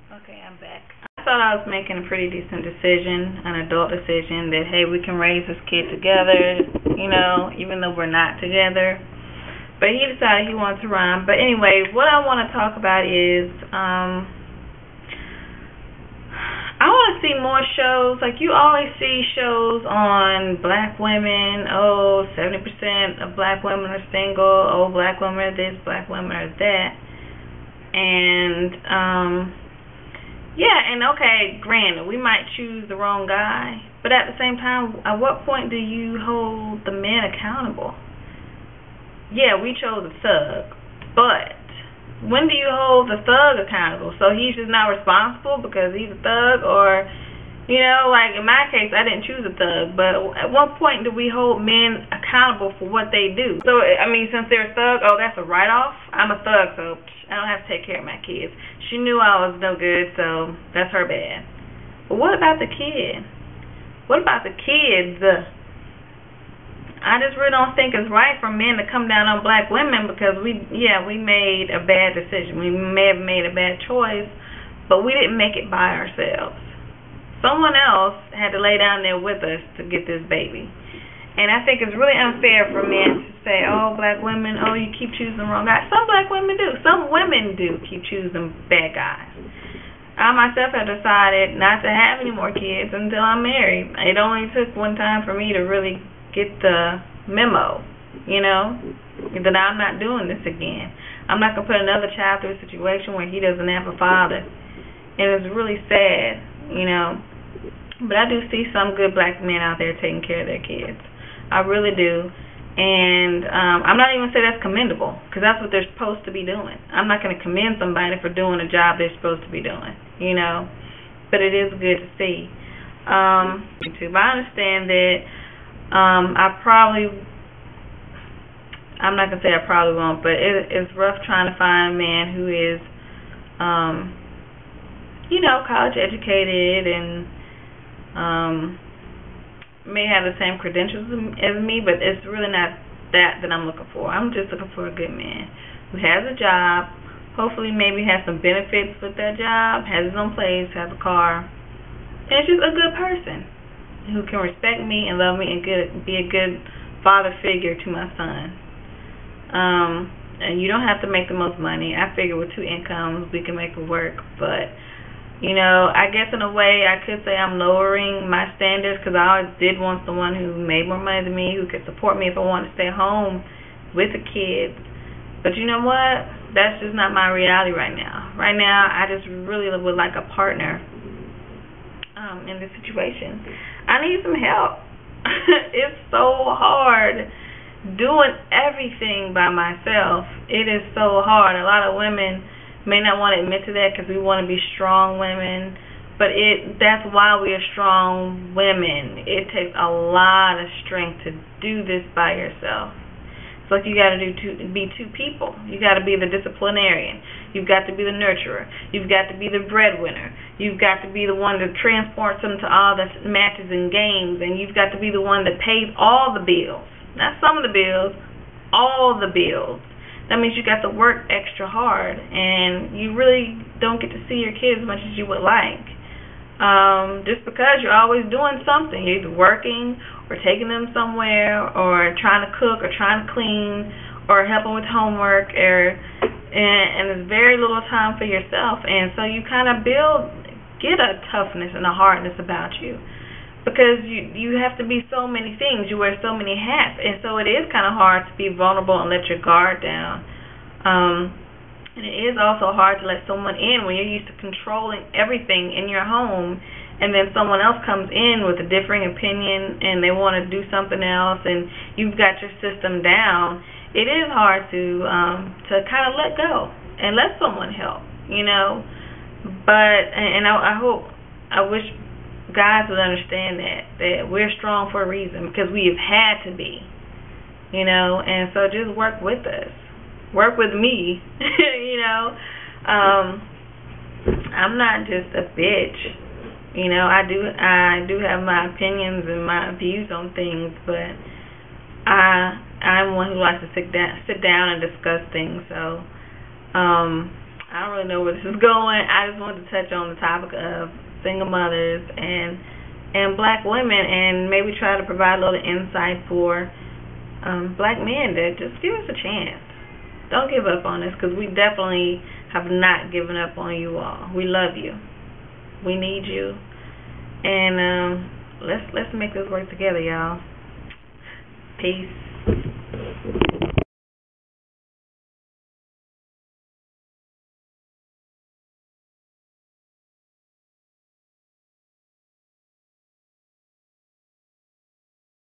Okay, I'm back. I thought I was making a pretty decent decision, an adult decision, that hey, we can raise this kid together, even though we're not together. But he decided he wanted to run. But anyway, what I want to talk about is I want to see more shows. Like, you always see shows on black women. Oh, 70% of black women are single. Oh, black women are this, black women are that. And yeah, and okay, granted, we might choose the wrong guy, but at the same time, at what point do you hold the men accountable? Yeah, we chose a thug, but when do you hold the thug accountable? So he's just not responsible because he's a thug, or, like in my case, I didn't choose a thug, but at what point do we hold men accountable for what they do? So, I mean, since they're a thug, oh, that's a write-off? I'm a thug, so I don't have to take care of my kids. She knew I was no good, so that's her bad. But what about the kid? What about the kids? I just really don't think it's right for men to come down on black women because we made a bad decision. We may have made a bad choice, but we didn't make it by ourselves. Someone else had to lay down there with us to get this baby. And I think it's really unfair for men to say, oh, black women, oh, you keep choosing the wrong guy. Some black women do. Some women do keep choosing bad guys. I myself have decided not to have any more kids until I'm married. It only took one time for me to really get the memo, that I'm not doing this again. I'm not going to put another child through a situation where he doesn't have a father. And it's really sad, But I do see some good black men out there taking care of their kids. I really do. And I'm not even going to say that's commendable, because that's what they're supposed to be doing. I'm not going to commend somebody for doing a job they're supposed to be doing, But it is good to see. But I understand that I'm not going to say I probably won't, but it's rough trying to find a man who is, college educated and may have the same credentials as me, but it's really not that I'm looking for. I'm just looking for a good man who has a job, hopefully maybe has some benefits with that job, has his own place, has a car, and it's just a good person who can respect me and love me and be a good father figure to my son. And you don't have to make the most money. I figure with 2 incomes we can make it work, but I guess in a way I could say I'm lowering my standards because I always did want someone who made more money than me, who could support me if I wanted to stay home with the kids. But you know what? That's just not my reality right now. Right now, I just really would like a partner in this situation. I need some help. It's so hard doing everything by myself. It is so hard. A lot of women may not want to admit to that because we want to be strong women, but that's why we are strong women. It takes a lot of strength to do this by yourself. It's like you got to be 2 people. You got to be the disciplinarian. You've got to be the nurturer. You've got to be the breadwinner. You've got to be the one that transports them to all the matches and games, and you've got to be the one that pays all the bills. Not some of the bills, all the bills. That means you got to work extra hard, and you really don't get to see your kids as much as you would like. Just because you're always doing something. You're either working or taking them somewhere or trying to cook or trying to clean or helping with homework, and there's very little time for yourself. And so you kind of get a toughness and a hardness about you. Because you have to be so many things. You wear so many hats. And so it is kind of hard to be vulnerable and let your guard down. And it is also hard to let someone in when you're used to controlling everything in your home, and then someone else comes in with a differing opinion and they want to do something else and you've got your system down. It is hard to kind of let go and let someone help, But I wish guys would understand that we're strong for a reason because we have had to be, and so just work with us, work with me. I'm not just a bitch, I do have my opinions and my views on things, but I'm one who likes to sit down and discuss things. So I don't really know where this is going. I just wanted to touch on the topic of single mothers and black women, and maybe try to provide a little insight for black men that just give us a chance. Don't give up on us, because we definitely have not given up on you all. We love you. We need you, and let's make this work together, y'all. Peace.